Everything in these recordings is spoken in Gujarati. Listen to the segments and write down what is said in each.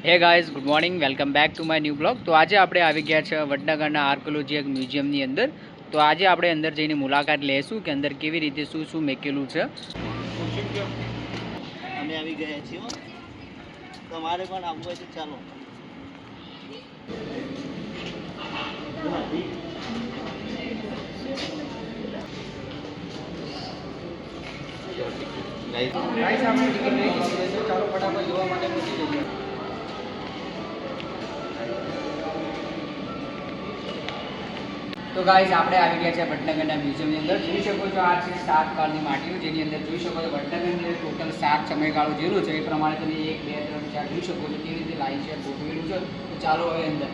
Hey guys, good morning, welcome back to my new blog. તો આજે આપણે આવી ગયા છે વડનગરના આર્કોલોજી મ્યુઝિયમની અંદર. તો આજે આપણે અંદર જઈને મુલાકાત લઈશું કે અંદર કેવી રીતે શું શું મૂકેલું છે. અમે આવી ગયા છીએ. તમારે પણ આવવું હોય તો ચાલો. ચાલો ફટાફટ જોવા માટે પહોંચી જઈએ. તો ગાઈઝ આપણે આવી ગયા છે વડનગરના મ્યુઝિયમની અંદર. જોઈ શકો છો આ છે 7 કાળની માટીઓ, જેની અંદર જોઈ શકો છો વડનગરની અંદર ટોટલ 7 સમયગાળો જેલો છે. એ પ્રમાણે તમે 1 2 3 4 જોઈ શકો છો કેવી રીતે લાઈન છે ગોઠવેલું છે. તો ચાલો હવે અંદર.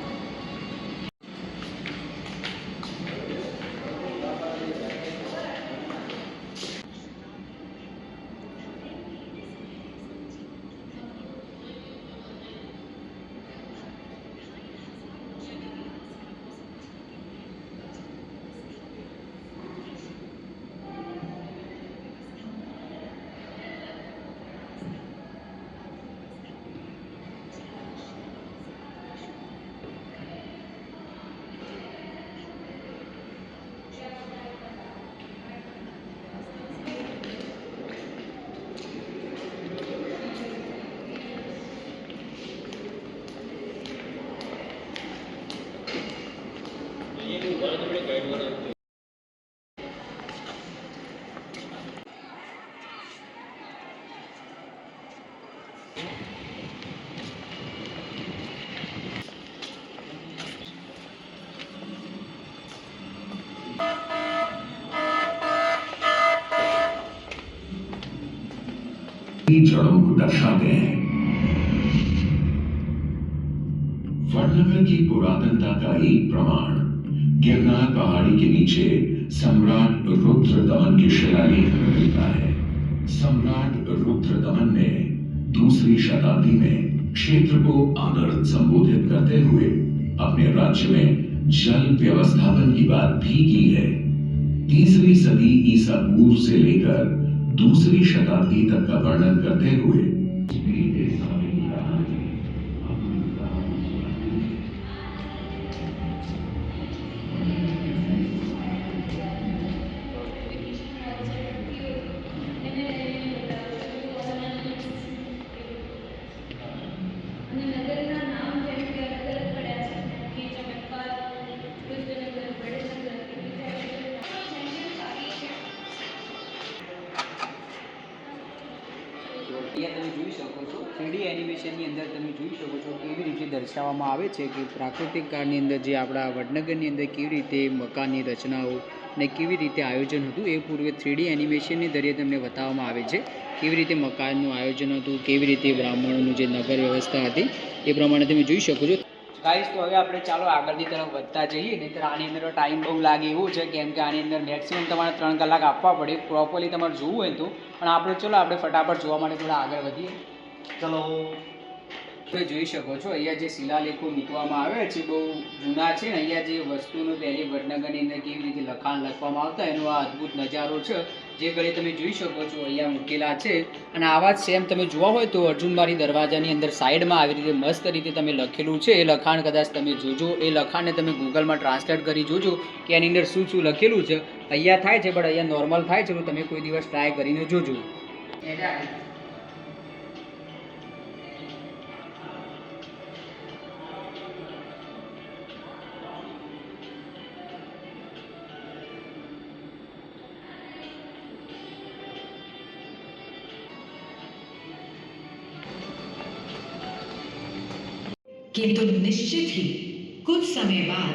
जड़ों को दर्शाते हैं। वडनगर की पुरातनता का एक प्रमाण गिरनार पहाड़ी के नीचे सम्राट रुद्रदमन के शिलालेख में मिलता है। सम्राट रुद्रदमन ने दूसरी शताब्दी में क्षेत्र को अनर्थ संबोधित करते हुए अपने राज्य में जल व्यवस्थापन की बात भी की है। तीसरी सदी ईसा पूर्व से लेकर दूसरी शताब्दी तक का वर्णन करते हुए અહીંયા તમે જોઈ શકો છો 3D એનિમેશનની અંદર તમે જોઈ શકો છો કેવી રીતે દર્શાવવામાં આવે છે કે પ્રાકૃતિક કાળની અંદર જે આપણા વડનગરની અંદર કેવી રીતે મકાનની રચનાઓ ને કેવી રીતે આયોજન હતું એ પૂર્વે 3D એનિમેશનની દરિયે તમને બતાવવામાં આવે છે કેવી રીતે મકાનનું આયોજન હતું, કેવી રીતે બ્રાહ્મણોનું જે નગર વ્યવસ્થા હતી એ પ્રમાણે તમે જોઈ શકો છો. ગાઈસ, તો હવે આપણે ચાલો આગળની તરફ વધતા જઈએ. નહીંતર આની અંદર ટાઈમ બહુ લાગે એવું છે, કેમ કે આની અંદર મેક્સિમમ તમારે 3 કલાક આપવા પડે પ્રોપરલી તમારે જોવું હોય તો. પણ આપણે ચલો આપણે ફટાફટ જોવા માટે થોડા આગળ વધીએ. ચલો. તમે જોઈ શકો છો અહીંયા જે શિલાલેખો મૂકવામાં આવ્યા છે બહુ જૂના છે ને. અહીંયા જે વસ્તુનો પહેલી વડનગરની અંદર કેવી રીતે લખાણ લખવામાં આવતા એનો આ અદ્ભુત નજારો છે જે ઘરે તમે જોઈ શકો છો અહીંયા મૂકેલા છે. અને આવા જ સેમ તમે જોવા હોય તો અર્જુનબારી દરવાજાની અંદર સાઈડમાં આવી રીતે મસ્ત રીતે તમે લખેલું છે. એ લખાણ કદાચ તમે જોજો, એ લખાણને તમે ગૂગલમાં ટ્રાન્સલેટ કરી જોજો કે એની અંદર શું શું લખેલું છે. અહીંયા થાય છે પણ અહીંયા નોર્મલ થાય છે, તો તમે કોઈ દિવસ ટ્રાય કરીને જોજો. किंतु निश्चित ही कुछ समय बाद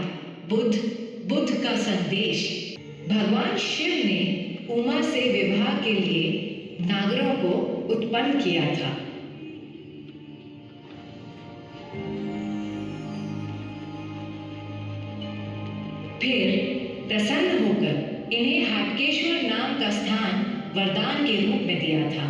बुद्ध का संदेश भगवान शिव ने उमा से विवाह के लिए नागरों को उत्पन्न किया था। फिर प्रसन्न होकर इन्हें हाटकेश्वर नाम का स्थान वरदान के रूप में दिया था।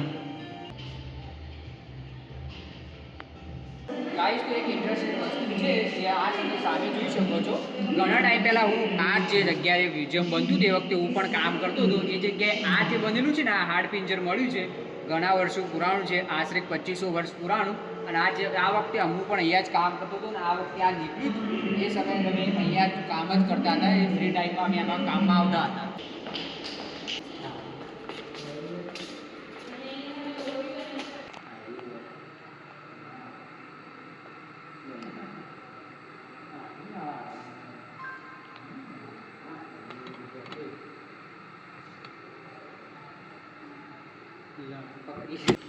ગાઈસ, તો એક ઇન્ટરેસ્ટિંગ વસ્તુ છે જે આ તમે સામે જોઈ શકો છો. ઘણા ટાઈમ પહેલાં હું આ જે જગ્યાએ મ્યુઝિયમ બનતું તે વખતે હું પણ કામ કરતો હતો. એ જગ્યાએ આ જે બનેલું છે ને આ હાડપિંજર મળ્યું છે ઘણા વર્ષો પુરાણું છે, આશરે 2500 વર્ષ પુરાણું. અને આ વખતે હું પણ અહીંયા જ કામ કરતો હતો ને આ વખતે આ નીકળ્યું હતું એ સમયે અમે અહીંયા જ કામ જ કરતા હતા. એ ફ્રી ટાઈમમાં અમે એમાં કામમાં આવતા હતા.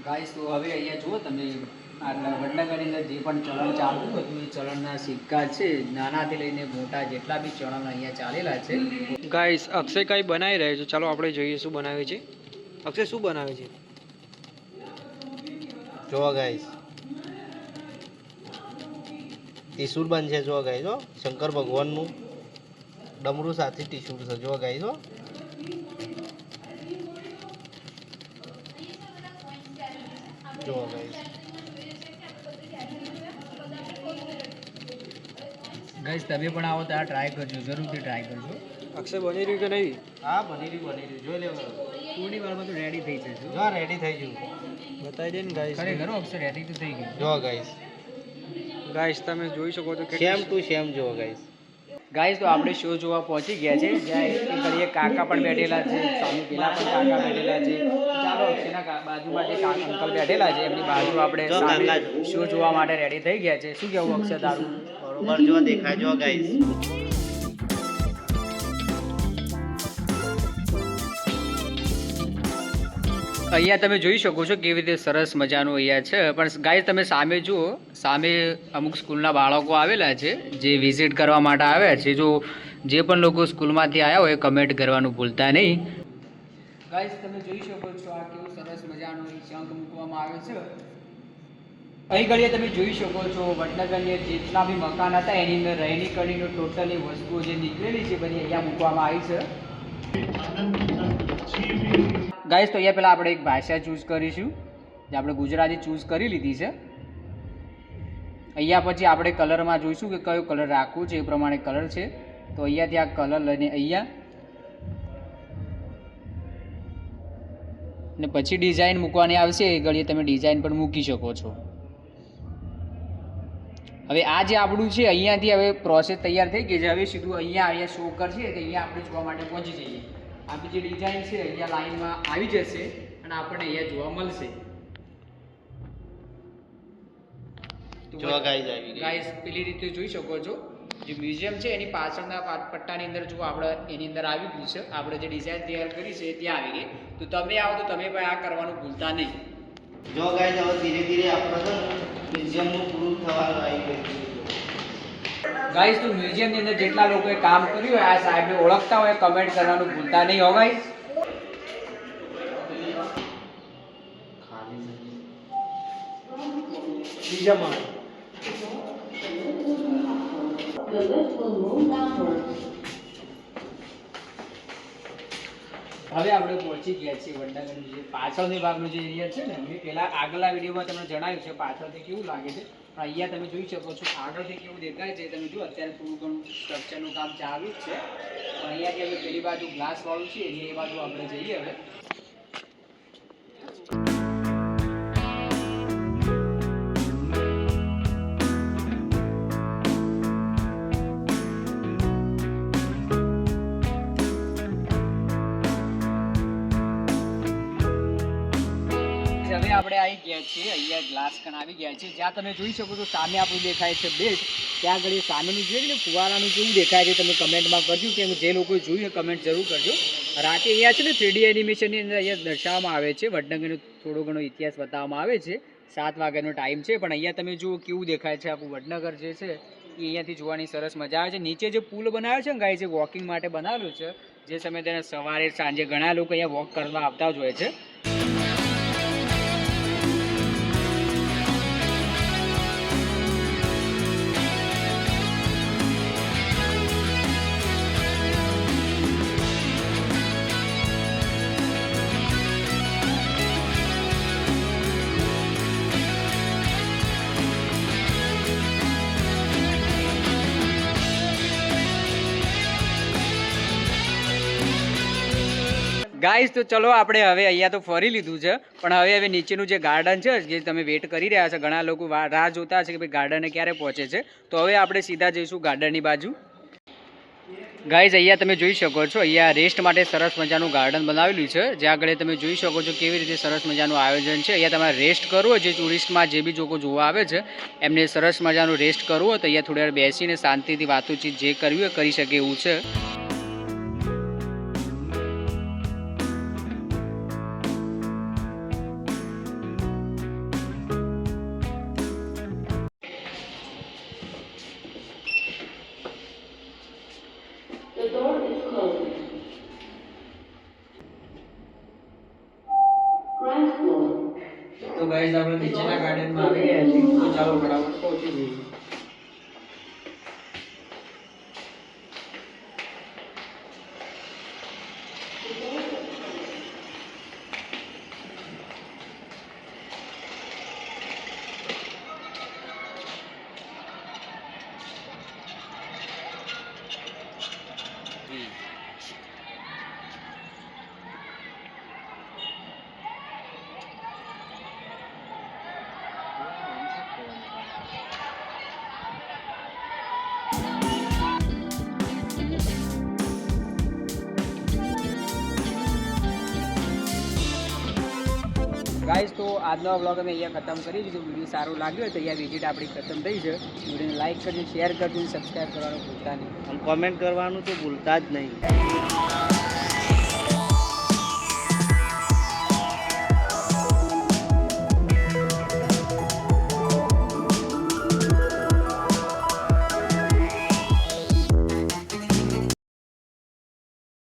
ગાઈસ તો હવે અહીંયા જુઓ તમે આટલા વડનગરની અંદર જે પણ ચલણ ચાલતું હતું એ ચલણના સિક્કા છે નાનાથી લઈને મોટા જેટલા બી ચલણ અહીંયા ચાલેલા છે. ગાઈસ અક્ષય કાંઈ બનાવી રહ્યો છે, ચાલો આપણે જોઈએ શું બનાવે છે. અક્ષય શું બનાવે છે? જો ગાઈસ ત્રિશુલ બનશે. જો ગાઈસ હો શંકર ભગવાનનું ડમરું સાથે ત્રિશુલ છે. જો ગાઈસ હો જો ગાઈસ ગાઈસ તમે પણ આવો તો આ ટ્રાય કરજો, જરૂરથી ટ્રાય કરજો. અક્ષય બની રહ્યું કે નહીં? હા બની રહ્યું જોઈ લેવા. થોડી વારમાં તો રેડી થઈ જશે. જો રેડી થઈ ગયું. બતાવી દે ને ગાઈસ. ખરેખર અક્ષર રેડી તો થઈ ગયું. જો ગાઈસ ગાઈસ તમે જોઈ શકો છો કે સેમ ટુ સેમ જો ગાઈસ. ગાઈસ તો આપણે શો જોવા પહોંચી ગયા છે, જ્યાં એક ઘડીએ કાકા પણ બેઠેલા છે, સામે પેલા પણ કાકા બેઠેલા છે. ચાલો અક્ષયના બાજુમાં જે કાકા અંકલ બેઠેલા છે એમની બાજુ આપણે જો સામે કાકા. શો જોવા માટે રેડી થઈ ગયા છે. શું કહેવું અક્ષય તારું? બરોબર જો દેખાય. જો ગાઈસ અહીંયા તમે જોઈ શકો છો કેવી રીતે સરસ મજાનું અહીંયા છે. પણ ગાઈસ તમે સામે જુઓ, સામે અમુક સ્કૂલના બાળકો આવેલા છે જે વિઝિટ કરવા માટે આવ્યા છે. જો જે પણ લોકો સ્કૂલમાંથી આવ્યા હોય કમેન્ટ કરવાનું ભૂલતા નહીં. ગાઈસ તમે જોઈ શકો છો આ કેવું સરસ મજાનું શંખ મૂકવામાં આવે છે. અહીં ઘડીએ તમે જોઈ શકો છો વડનગરની જેટલા બી મકાન હતા એની અંદર રહેણી કણીનો ટોટલી વસ્તુઓ જે નીકળેલી છે બધી અહીંયા મૂકવામાં આવી છે. ગાઈસ તો અહીંયા પહેલાં આપણે એક ભાષા ચૂઝ કરીશું, જે આપણે ગુજરાતી ચૂઝ કરી લીધી છે. અહીંયા પછી આપણે કલરમાં જોઈશું કે કયો કલર રાખવું છે, એ પ્રમાણે કલર છે. તો અહીંયાથી આ કલર લઈને અહીંયા ને પછી ડિઝાઇન મૂકવાની આવશે. એ ઘડીએ તમે ડિઝાઇન પણ મૂકી શકો છો. હવે આ જે આપણું છે અહીંયાથી હવે પ્રોસેસ તૈયાર થઈ ગઈ છે. હવે સીધું અહીંયા શો કરશે તો અહીંયા આપણે જોવા માટે પહોંચી જઈએ. આપણી જે ડિઝાઇન છે અહીંયા લાઈનમાં આવી જશે અને આપણને અહીંયા જોવા મળશે. જો ગાઈસ આવી ગઈ. ગાઈસ પેલી રીતે જોઈ શકો છો જે મ્યુઝિયમ છે એની પાછળના પટ્ટાની અંદર જો આપણે એની અંદર આવી ગયું છે. આપણે જે ડિઝાઇન તૈયાર કરી છે ત્યાં આવી ગઈ. તો તમે આવો તો તમે પણ આ કરવાનું ભૂલતા નહીં. જો ગાઈસ હવે ધીરે ધીરે આપણે છે ને મ્યુઝિયમનું પૂરું થવાનું આવી ગયું છે. ગાઈસ તો મ્યુઝિયમની અંદર જેટલા લોકોએ કામ કર્યું હોય આ સાહેબને ઓળખતા હોય કમેન્ટ કરવાનું ભૂલતા નહીં હો ગાઈસ. બીજા માં હવે આપણે પહોંચી ગયા છીએ વડનગરનું જે પાછળની ભાગનું જે એરિયા છે ને મેં પહેલાં આગલા વિડીયોમાં તમને જણાવ્યું છે પાછળથી કેવું લાગે છે. પણ અહીંયા તમે જોઈ શકો છો આગળથી કેવું દેખાય છે. તમે જુઓ અત્યારે થોડું ઘણું સ્ટ્રક્ચરનું કામ ચાલુ જ છે. પણ અહીંયાથી હવે પેલી બાજુ ગ્લાસવાળું છે એ બાજુ આપણે જઈએ હવે. હવે આપણે આવી ગયા છીએ અહીંયા ગ્લાસ કણ આવી ગયા છે, જ્યાં તમે જોઈ શકો છો સામે આપણું દેખાય છે બેલ્ટ. ત્યાં આગળ સામેનું જોઈએ ને ફુવારાનું કેવું દેખાય છે તમે કમેન્ટમાં કરજો, કે જે લોકોએ જોયું એ કમેન્ટ જરૂર કરજો. રાતે અહીંયા છે ને 3D એનિમેશનની અંદર અહીંયા દર્શાવવામાં આવે છે વડનગરનો થોડો ઘણો ઇતિહાસ બતાવવામાં આવે છે. 7 વાગ્યાનો ટાઈમ છે પણ અહીંયા તમે જુઓ કેવું દેખાય છે આપણું વડનગર જે છે એ અહીંયાથી જોવાની સરસ મજા આવે છે. નીચે જે પુલ બનાવ્યો છે ને ગાય જે વોકિંગ માટે બનાવેલું છે, જે સમયે તેને સવારે સાંજે ઘણા લોકો અહીંયા વોક કરવા આવતા જ હોય છે. ગાઈસ તો ચલો આપણે હવે અહીંયા તો ફરી લીધું છે, પણ હવે નીચેનું જે ગાર્ડન છે જે તમે વેટ કરી રહ્યા છો, ઘણા લોકો રાહ જોતા છે કે ભાઈ ગાર્ડને ક્યારે પહોંચે છે, તો હવે આપણે સીધા જઈશું ગાર્ડનની બાજુ. ગાઈઝ અહીંયા તમે જોઈ શકો છો, અહીંયા રેસ્ટ માટે સરસ મજાનું ગાર્ડન બનાવેલું છે, જ્યાં આગળ તમે જોઈ શકો છો કેવી રીતે સરસ મજાનું આયોજન છે. અહીંયા તમારે રેસ્ટ કરવો હોય, જે ટુરિસ્ટમાં જે બી લોકો જોવા આવે છે એમને સરસ મજાનું રેસ્ટ કરવું હોય તો અહીંયા થોડી વાર બેસીને શાંતિથી વાતોચીત જે કરવી હોય કરી શકે એવું છે. તો ગાઈઝ આપણે નીચેના ગાર્ડનમાં આવી ગયા છીએ, તો ચાલો ફટાફટ પહોંચી જઈએ. ગાઈઝ તો આજનો વ્લોગ અમે અહીંયા ખતમ કરી દીધું. વિડીયો સારો લાગ્યો હોય તો અહીંયા વિઝિટ આપણી ખતમ થઈ છે. વિડીયોને લાઈક કરજો, શેર કરજો, સબસ્ક્રાઈબ કરવાનું ભૂલતા નહીં. અને કોમેન્ટ કરવાનું તો ભૂલતા જ નહીં.